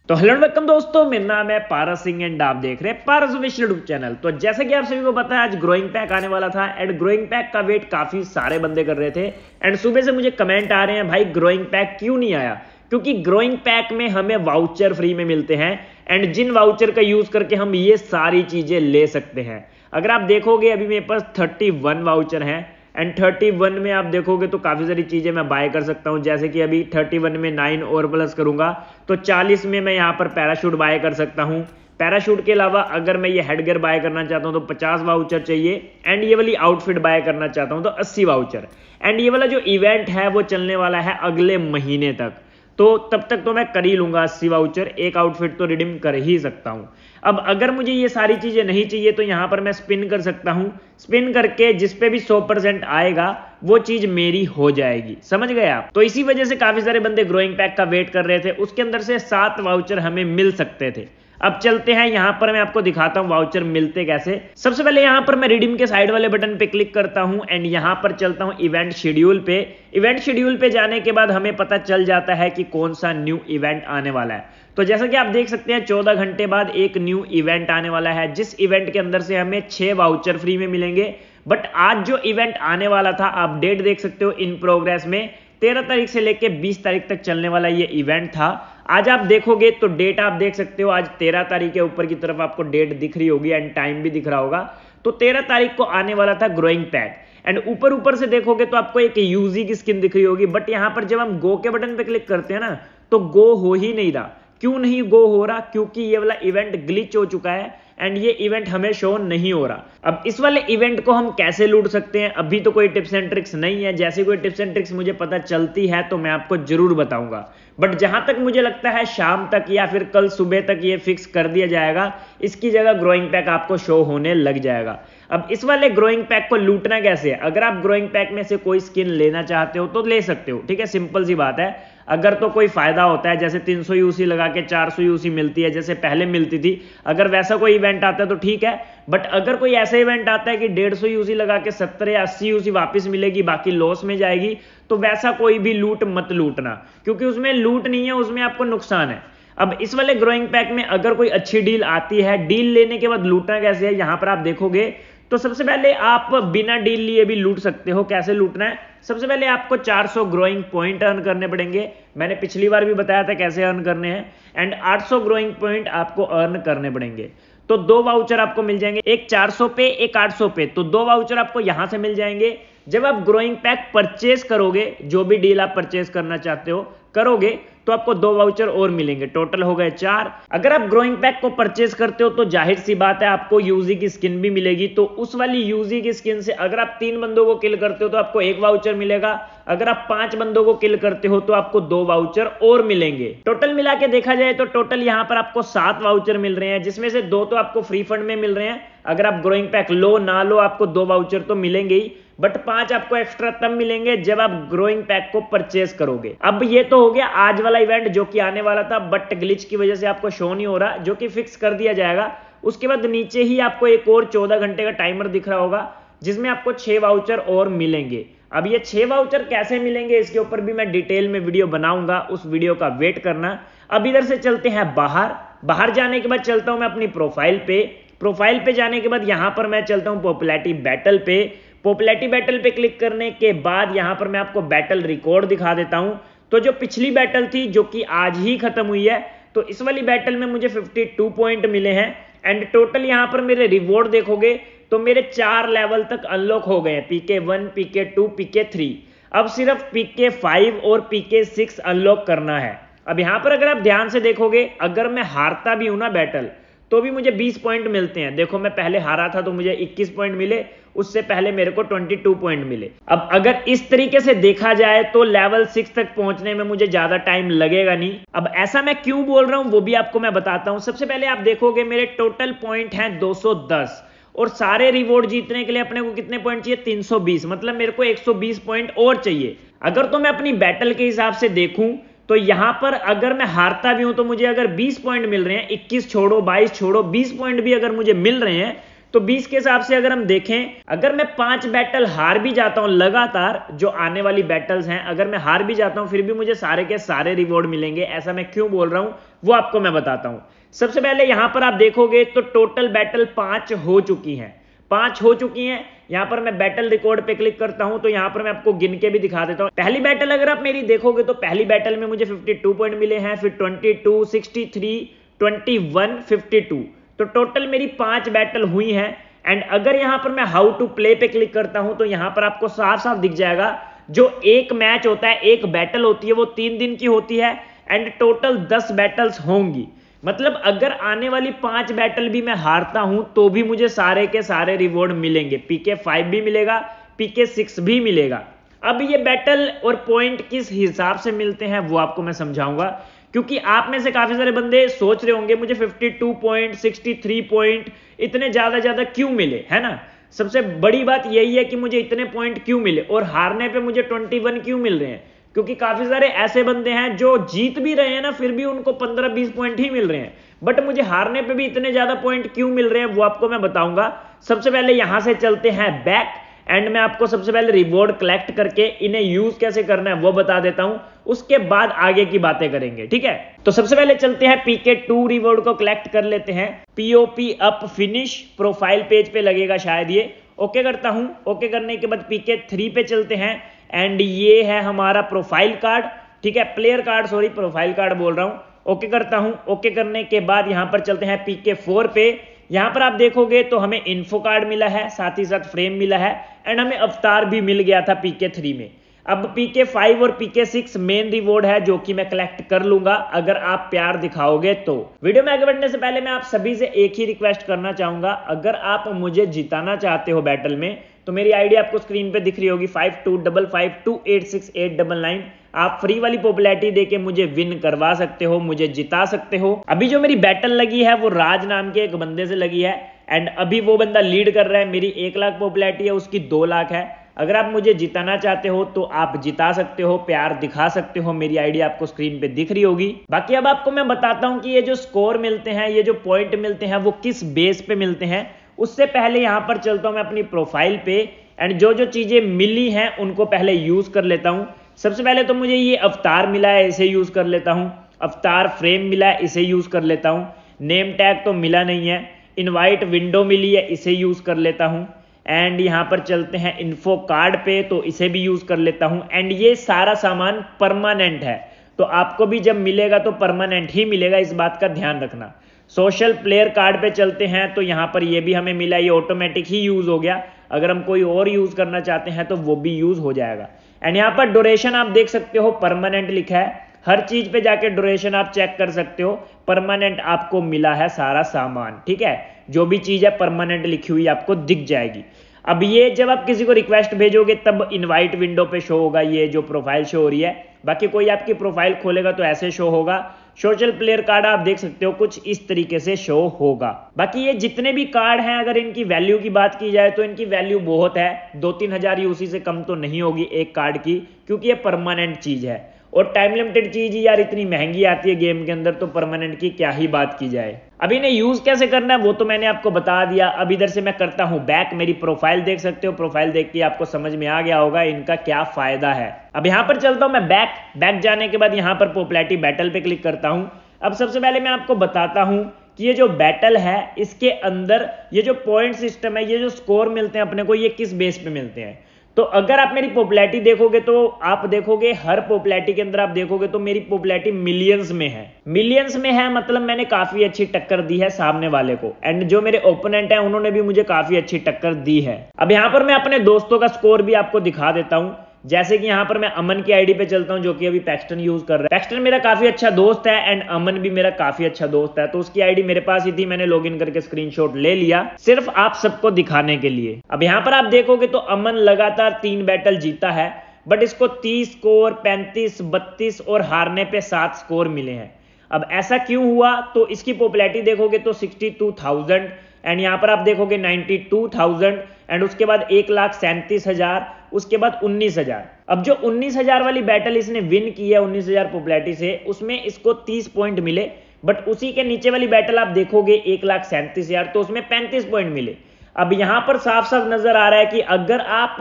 तो hello welcome दोस्तों, मेरा नाम है पारस सिंह एंड आप देख रहे हैं पारस ऑफिशियल यूट्यूब चैनल। तो जैसे कि आप सभी को पता है, आज ग्रोइंग पैक आने वाला था एंड ग्रोइंग पैक का वेट काफी सारे बंदे कर रहे थे एंड सुबह से मुझे कमेंट आ रहे हैं, भाई ग्रोइंग पैक क्यों नहीं आया। क्योंकि ग्रोइंग पैक में हमें वाउचर फ्री में मिलते हैं एंड जिन वाउचर का यूज करके हम ये सारी चीजें ले सकते हैं। अगर आप देखोगे अभी मेरे पास 31 वाउचर हैं एंड 31 में आप देखोगे तो काफ़ी सारी चीज़ें मैं बाय कर सकता हूं। जैसे कि अभी 31 में 9 और प्लस करूंगा तो 40 में मैं यहां पर पैराशूट बाय कर सकता हूं। पैराशूट के अलावा अगर मैं ये हेडगियर बाय करना चाहता हूं तो 50 वाउचर चाहिए एंड ये वाली आउटफिट बाय करना चाहता हूं तो 80 वाउचर। एंड ये वाला जो इवेंट है वो चलने वाला है अगले महीने तक, तो तब तक तो मैं कर ही लूंगा 80 वाउचर, एक आउटफिट तो रिडीम कर ही सकता हूं। अब अगर मुझे ये सारी चीजें नहीं चाहिए तो यहां पर मैं स्पिन कर सकता हूं। स्पिन करके जिस पे भी 100% आएगा वो चीज मेरी हो जाएगी, समझ गए आप। तो इसी वजह से काफी सारे बंदे ग्रोइंग पैक का वेट कर रहे थे, उसके अंदर से 7 वाउचर हमें मिल सकते थे। अब चलते हैं यहां पर, मैं आपको दिखाता हूं वाउचर मिलते कैसे। सबसे पहले यहां पर मैं रिडीम के साइड वाले बटन पे क्लिक करता हूं एंड यहां पर चलता हूं इवेंट शेड्यूल पे। इवेंट शेड्यूल पे जाने के बाद हमें पता चल जाता है कि कौन सा न्यू इवेंट आने वाला है। तो जैसा कि आप देख सकते हैं 14 घंटे बाद एक न्यू इवेंट आने वाला है, जिस इवेंट के अंदर से हमें 6 वाउचर फ्री में मिलेंगे। बट आज जो इवेंट आने वाला था, आप डेट देख सकते हो इन प्रोग्रेस में, 13 तारीख से लेके 20 तारीख तक चलने वाला ये इवेंट था। आज आप देखोगे तो डेट आप देख सकते हो, आज 13 तारीख के ऊपर की तरफ आपको डेट दिख रही होगी एंड टाइम भी दिख रहा होगा। तो 13 तारीख को आने वाला था ग्रोइंग पैक एंड ऊपर से देखोगे तो आपको एक यूजी की स्किन दिख रही होगी। बट यहां पर जब हम गो के बटन पे क्लिक करते हैं ना तो गो हो ही नहीं रहा। क्यों नहीं गो हो रहा? क्योंकि ये वाला इवेंट ग्लिच हो चुका है एंड ये इवेंट हमें शो नहीं हो रहा। अब इस वाले इवेंट को हम कैसे लूट सकते हैं, अभी तो कोई टिप्स एंड ट्रिक्स नहीं है। जैसे कोई टिप्स एंड ट्रिक्स मुझे पता चलती है तो मैं आपको जरूर बताऊंगा। बट जहां तक मुझे लगता है शाम तक या फिर कल सुबह तक ये फिक्स कर दिया जाएगा, इसकी जगह ग्रोइंग पैक आपको शो होने लग जाएगा। अब इस वाले ग्रोइंग पैक को लूटना कैसे है? अगर आप ग्रोइंग पैक में से कोई स्किन लेना चाहते हो तो ले सकते हो, ठीक है, सिंपल सी बात है। अगर तो कोई फायदा होता है, जैसे 300 यूसी लगा के 400 यूसी मिलती है जैसे पहले मिलती थी, अगर वैसा कोई इवेंट आता है तो ठीक है। बट अगर कोई ऐसा इवेंट आता है कि 150 यूसी लगा के 70 या 80 यूसी वापस मिलेगी, बाकी लॉस में जाएगी, तो वैसा कोई भी लूट मत लूटना, क्योंकि उसमें लूट नहीं है, उसमें आपको नुकसान है। अब इस वाले ग्रोइंग पैक में अगर कोई अच्छी डील आती है, डील लेने के बाद लूटना कैसे है, यहां पर आप देखोगे तो सबसे पहले आप बिना डील लिए भी लूट सकते हो। कैसे लूटना है? सबसे पहले आपको 400 ग्रोइंग पॉइंट अर्न करने पड़ेंगे, मैंने पिछली बार भी बताया था कैसे अर्न करने हैं। एंड 800 ग्रोइंग पॉइंट आपको अर्न करने पड़ेंगे, तो 2 वाउचर आपको मिल जाएंगे, एक 400 पे एक 800 पे, तो 2 वाउचर आपको यहां से मिल जाएंगे। जब आप ग्रोइंग पैक परचेज करोगे, जो भी डील आप परचेज करना चाहते हो करोगे, तो आपको 2 वाउचर और मिलेंगे, टोटल हो गए 4। अगर आप ग्रोइंग पैक को परचेज करते हो तो जाहिर सी बात है आपको यूजी की स्किन भी मिलेगी। तो उस वाली यूजी की स्किन से अगर आप 3 बंदों को किल करते हो तो आपको 1 वाउचर मिलेगा। अगर आप 5 बंदों को किल करते हो तो आपको 2 वाउचर और मिलेंगे। टोटल मिला के देखा जाए तो टोटल यहां पर आपको 7 वाउचर मिल रहे हैं, जिसमें से 2 तो आपको फ्री फंड में मिल रहे हैं। अगर आप ग्रोइंग पैक लो ना लो आपको 2 वाउचर तो मिलेंगे ही, बट 5 आपको एक्स्ट्रा तब मिलेंगे जब आप ग्रोइंग पैक को परचेज करोगे। अब ये तो हो गया आज वाला इवेंट जो कि आने वाला था, बट ग्लिच की वजह से आपको शो नहीं हो रहा, जो कि फिक्स कर दिया जाएगा। उसके बाद नीचे ही आपको एक और 14 घंटे का टाइमर दिख रहा होगा, जिसमें आपको 6 वाउचर और मिलेंगे। अब ये 6 वाउचर कैसे मिलेंगे इसके ऊपर भी मैं डिटेल में वीडियो बनाऊंगा, उस वीडियो का वेट करना। अब इधर से चलते हैं बाहर जाने के बाद चलता हूं मैं अपनी प्रोफाइल पे जाने के बाद यहां पर मैं चलता हूं पॉपुलैरिटी बैटल पे। पॉपुलैरिटी बैटल पे क्लिक करने के बाद यहां पर मैं आपको बैटल रिकॉर्ड दिखा देता हूं। तो जो पिछली बैटल थी जो कि आज ही खत्म हुई है, तो इस वाली बैटल में मुझे 52 पॉइंट मिले हैं एंड टोटल यहां पर मेरे रिवॉर्ड देखोगे तो मेरे 4 लेवल तक अनलॉक हो गए हैं, PK1 PK2 PK3। अब सिर्फ PK5 और PK6 अनलॉक करना है। अब यहां पर अगर आप ध्यान से देखोगे, अगर मैं हारता भी हूं ना बैटल तो भी मुझे 20 पॉइंट मिलते हैं। देखो मैं पहले हारा था तो मुझे 21 पॉइंट मिले, उससे पहले मेरे को 22 पॉइंट मिले। अब अगर इस तरीके से देखा जाए तो लेवल 6 तक पहुंचने में मुझे ज्यादा टाइम लगेगा नहीं। अब ऐसा मैं क्यों बोल रहा हूं वो भी आपको मैं बताता हूं। सबसे पहले आप देखोगे मेरे टोटल पॉइंट हैं 210 और सारे रिवॉर्ड जीतने के लिए अपने को कितने पॉइंट चाहिए? 320, मतलब मेरे को 120 पॉइंट और चाहिए। अगर तो मैं अपनी बैटल के हिसाब से देखूं तो यहां पर अगर मैं हारता भी हूं तो मुझे अगर 20 पॉइंट मिल रहे हैं, 21 छोड़ो 22 छोड़ो 20 पॉइंट भी अगर मुझे मिल रहे हैं तो 20 के हिसाब से अगर हम देखें, अगर मैं 5 बैटल हार भी जाता हूं लगातार, जो आने वाली बैटल्स हैं, अगर मैं हार भी जाता हूं फिर भी मुझे सारे के सारे रिवॉर्ड मिलेंगे। ऐसा मैं क्यों बोल रहा हूं वो आपको मैं बताता हूं। सबसे पहले यहां पर आप देखोगे तो टोटल बैटल 5 हो चुकी हैं, 5 हो चुकी हैं। यहां पर मैं बैटल रिकॉर्ड पे क्लिक करता हूं तो यहां पर मैं आपको गिन के भी दिखा देता हूं। पहली बैटल अगर आप मेरी देखोगे तो पहली बैटल में मुझे 52 पॉइंट मिले हैं, फिर 22, 63, 21, 52। तो टोटल मेरी 5 बैटल हुई हैं। एंड अगर यहां पर मैं हाउ टू प्ले पे क्लिक करता हूं तो यहां पर आपको साफ साफ दिख जाएगा, जो एक मैच होता है, एक बैटल होती है, वो 3 दिन की होती है एंड टोटल 10 बैटल्स होंगी। मतलब अगर आने वाली 5 बैटल भी मैं हारता हूं तो भी मुझे सारे के सारे रिवॉर्ड मिलेंगे, PK5 भी मिलेगा, PK6 भी मिलेगा। अब ये बैटल और पॉइंट किस हिसाब से मिलते हैं वो आपको मैं समझाऊंगा, क्योंकि आप में से काफी सारे बंदे सोच रहे होंगे मुझे 52 पॉइंट, 63 पॉइंट इतने ज्यादा क्यों मिले, है ना। सबसे बड़ी बात यही है कि मुझे इतने पॉइंट क्यों मिले और हारने पे मुझे 21 क्यों मिल रहे हैं, क्योंकि काफी सारे ऐसे बंदे हैं जो जीत भी रहे हैं ना, फिर भी उनको 15-20 पॉइंट ही मिल रहे हैं, बट मुझे हारने पे भी इतने ज्यादा पॉइंट क्यों मिल रहे हैं वो आपको मैं बताऊंगा। सबसे पहले यहां से चलते हैं बैक एंड मैं आपको सबसे पहले रिवॉर्ड कलेक्ट करके इन्हें यूज कैसे करना है वो बता देता हूं, उसके बाद आगे की बातें करेंगे, ठीक है। तो सबसे पहले चलते हैं PK2 रिवॉर्ड को कलेक्ट कर लेते हैं। POP up finish profile page पे लगेगा शायद, ये ओके करता हूं। ओके करने के बाद PK3 पे चलते हैं एंड ये है हमारा प्रोफाइल कार्ड, ठीक है, player card, sorry profile card बोल रहा हूं। ओके करता हूं। ओके करने के बाद यहां पर चलते हैं PK4 पे। यहां पर आप देखोगे तो हमें इन्फो कार्ड मिला है, साथ ही साथ फ्रेम मिला है एंड हमें अवतार भी मिल गया था PK3 में। अब PK5 और PK6 मेन रिवॉर्ड है जो कि मैं कलेक्ट कर लूंगा अगर आप प्यार दिखाओगे तो। वीडियो में आगे बढ़ने से पहले मैं आप सभी से एक ही रिक्वेस्ट करना चाहूंगा, अगर आप मुझे जिताना चाहते हो बैटल में तो मेरी आईडी आपको स्क्रीन पे दिख रही होगी 5255286899। आप फ्री वाली पॉपुलैरिटी देके मुझे विन करवा सकते हो, मुझे जिता सकते हो। अभी जो मेरी बैटल लगी है वो राज नाम के एक बंदे से लगी है एंड अभी वो बंदा लीड कर रहा है। मेरी 1 लाख पॉपुलैरिटी है, उसकी 2 लाख है। अगर आप मुझे जिताना चाहते हो तो आप जिता सकते हो, प्यार दिखा सकते हो। मेरी आईडी आपको स्क्रीन पे दिख रही होगी। बाकी अब आपको मैं बताता हूं कि ये जो स्कोर मिलते हैं, ये जो पॉइंट मिलते हैं वो किस बेस पे मिलते हैं। उससे पहले यहां पर चलता हूं मैं अपनी प्रोफाइल पे एंड जो जो चीजें मिली हैं उनको पहले यूज कर लेता हूं। सबसे पहले तो मुझे ये अवतार मिला है, इसे यूज कर लेता हूं। अवतार फ्रेम मिला है, इसे यूज कर लेता हूं। नेम टैग तो मिला नहीं है। इनवाइट विंडो मिली है, इसे यूज कर लेता हूं। एंड यहां पर चलते हैं इन्फो कार्ड पे, तो इसे भी यूज कर लेता हूं। एंड ये सारा सामान परमानेंट है, तो आपको भी जब मिलेगा तो परमानेंट ही मिलेगा, इस बात का ध्यान रखना। सोशल प्लेयर कार्ड पे चलते हैं तो यहां पर ये भी हमें मिला, ये ऑटोमेटिक ही यूज हो गया। अगर हम कोई और यूज करना चाहते हैं तो वो भी यूज हो जाएगा। एंड यहां पर ड्यूरेशन आप देख सकते हो परमानेंट लिखा है, हर चीज पे जाके ड्यूरेशन आप चेक कर सकते हो। परमानेंट आपको मिला है सारा सामान, ठीक है, जो भी चीज है परमानेंट लिखी हुई आपको दिख जाएगी। अब ये जब आप किसी को रिक्वेस्ट भेजोगे तब इनवाइट विंडो पे शो होगा, ये जो प्रोफाइल शो हो रही है। बाकी कोई आपकी प्रोफाइल खोलेगा तो ऐसे शो होगा। सोशल प्लेयर कार्ड आप देख सकते हो कुछ इस तरीके से शो होगा। बाकी ये जितने भी कार्ड हैं, अगर इनकी वैल्यू की बात की जाए तो इनकी वैल्यू बहुत है, 2-3 हजार यूसी से कम तो नहीं होगी एक कार्ड की, क्योंकि ये परमानेंट चीज है। और टाइम लिमिटेड चीज यार इतनी महंगी आती है गेम के अंदर, तो परमानेंट की क्या ही बात की जाए। अब इन्हें यूज कैसे करना है वो तो मैंने आपको बता दिया। अब इधर से मैं करता हूं बैक, मेरी प्रोफाइल देख सकते हो, प्रोफाइल देख के आपको समझ में आ गया होगा इनका क्या फायदा है। अब यहां पर चलता हूं मैं बैक जाने के बाद यहां पर पॉपुलैरिटी बैटल पे क्लिक करता हूं। अब सबसे पहले मैं आपको बताता हूं कि ये जो बैटल है इसके अंदर ये जो पॉइंट सिस्टम है, ये जो स्कोर मिलते हैं अपने को, ये किस बेस पे मिलते हैं। तो अगर आप मेरी पॉपुलैरिटी देखोगे तो आप देखोगे हर पॉपुलैरिटी के अंदर आप देखोगे तो मेरी पॉपुलैरिटी मिलियंस में है। मिलियंस में है मतलब मैंने काफी अच्छी टक्कर दी है सामने वाले को, एंड जो मेरे ओपोनेंट है उन्होंने भी मुझे काफी अच्छी टक्कर दी है। अब यहां पर मैं अपने दोस्तों का स्कोर भी आपको दिखा देता हूं। जैसे कि यहां पर मैं अमन की आईडी पे चलता हूं जो कि अभी पैक्सटन यूज कर रहा है। पैक्सटन मेरा काफी अच्छा दोस्त है एंड अमन भी मेरा काफी अच्छा दोस्त है, तो उसकी आईडी मेरे पास ही थी, मैंने लॉगिन करके स्क्रीनशॉट ले लिया सिर्फ आप सबको दिखाने के लिए। अब यहां पर आप देखोगे तो अमन लगातार 3 बैटल जीता है, बट इसको 30 स्कोर, 35, 32 और हारने पे 7 स्कोर मिले हैं। अब ऐसा क्यों हुआ, तो इसकी पॉपुलैरिटी देखोगे तो 62,000 एंड यहां पर आप देखोगे 92,000 एंड उसके बाद 1,37,000, उसके बाद 19,000। अब जो 19,000 वाली बैटल इसने विन की है 19,000 पॉपुलैरिटी से, उसमें इसको 30 पॉइंट मिले, बट उसी के नीचे वाली बैटल आप देखोगे 1,37,000, तो उसमें 35 पॉइंट मिले। अब यहां पर साफ साफ नजर आ रहा है कि अगर आप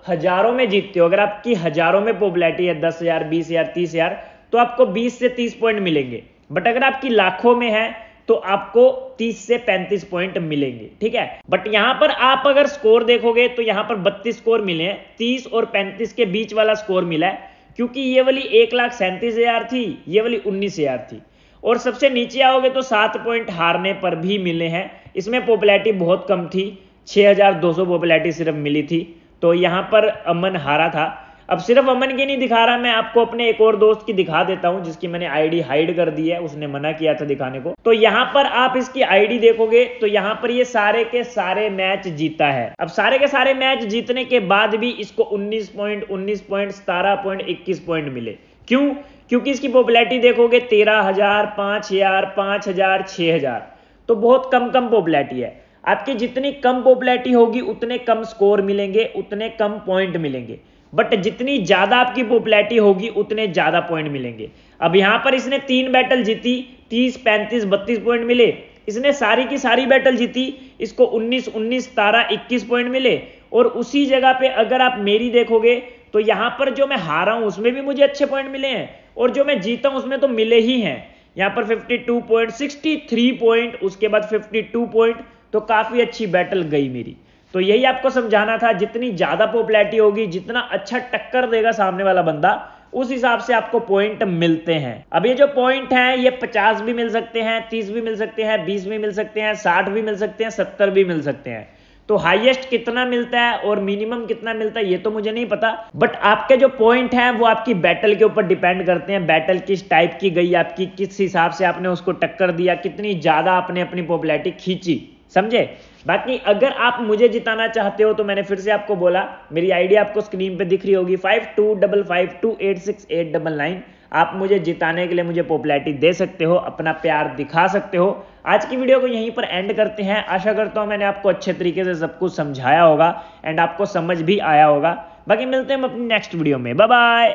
हजारों में जीतते हो, अगर आपकी हजारों में पॉपुलैरिटी है 10,000, 20,000, 30,000, तो आपको 20 से 30 पॉइंट मिलेंगे। बट अगर आपकी लाखों में है तो आपको 30 से 35 पॉइंट मिलेंगे, ठीक है। बट यहां पर आप अगर स्कोर देखोगे तो यहां पर 32 स्कोर मिले हैं, 30 और 35 के बीच वाला स्कोर मिला है, क्योंकि ये वाली 1,37,000 थी, ये वाली 19,000 थी। और सबसे नीचे आओगे तो 7 पॉइंट हारने पर भी मिले हैं। इसमें पॉपुलैरिटी बहुत कम थी, 6,200 पॉपुलैरिटी सिर्फ मिली थी। तो यहां पर अमन हारा था। अब सिर्फ अमन की नहीं दिखा रहा, मैं आपको अपने एक और दोस्त की दिखा देता हूं जिसकी मैंने आईडी हाइड कर दी है, उसने मना किया था दिखाने को। तो यहां पर आप इसकी आईडी देखोगे तो यहां पर ये सारे के सारे मैच जीता है। अब सारे के सारे मैच जीतने के बाद भी इसको 19 पॉइंट, 17 पॉइंट, 21 पॉइंट मिले। क्यों? क्योंकि इसकी पॉपुलैरिटी देखोगे 13,000, 5,000, 5,000, 6,000, तो बहुत कम पॉपुलैरिटी है। आपकी जितनी कम पॉपुलैरिटी होगी उतने कम स्कोर मिलेंगे, उतने कम पॉइंट मिलेंगे। बट जितनी ज्यादा आपकी पॉपुलैरिटी होगी उतने ज्यादा पॉइंट मिलेंगे। अब यहां पर इसने 3 बैटल जीती, 30, 35, 32 पॉइंट मिले। इसने सारी की सारी बैटल जीती, इसको 19, 17, 21 पॉइंट मिले। और उसी जगह पे अगर आप मेरी देखोगे तो यहां पर जो मैं हारा हूं उसमें भी मुझे अच्छे पॉइंट मिले हैं, और जो मैं जीता हूं उसमें तो मिले ही हैं। यहां पर 52 पॉइंट, 63 पॉइंट, उसके बाद 52 पॉइंट, तो काफी अच्छी बैटल गई मेरी। तो यही आपको समझाना था, जितनी ज्यादा पॉपुलैरिटी होगी, जितना अच्छा टक्कर देगा सामने वाला बंदा, उस हिसाब से आपको पॉइंट मिलते हैं। अब ये जो पॉइंट हैं ये 50 भी मिल सकते हैं, 30 भी मिल सकते हैं, 20 भी मिल सकते हैं, 60 भी मिल सकते हैं, 70 भी मिल सकते हैं। तो हाईएस्ट कितना मिलता है और मिनिमम कितना मिलता है ये तो मुझे नहीं पता, बट आपके जो पॉइंट हैं वो आपकी बैटल के ऊपर डिपेंड करते हैं। बैटल किस टाइप की गई आपकी, किस हिसाब से आपने उसको टक्कर दिया, कितनी ज्यादा आपने अपनी पॉपुलैरिटी खींची, समझे। बाकी अगर आप मुझे जिताना चाहते हो तो मैंने फिर से आपको बोला, मेरी आईडी आपको स्क्रीन पे दिख रही होगी 5255286899। आप मुझे जिताने के लिए मुझे पॉपुलैरिटी दे सकते हो, अपना प्यार दिखा सकते हो। आज की वीडियो को यहीं पर एंड करते हैं। आशा करता हूं मैंने आपको अच्छे तरीके से सब कुछ समझाया होगा एंड आपको समझ भी आया होगा। बाकी मिलते हैं हम अपनी नेक्स्ट वीडियो में। Bye bye.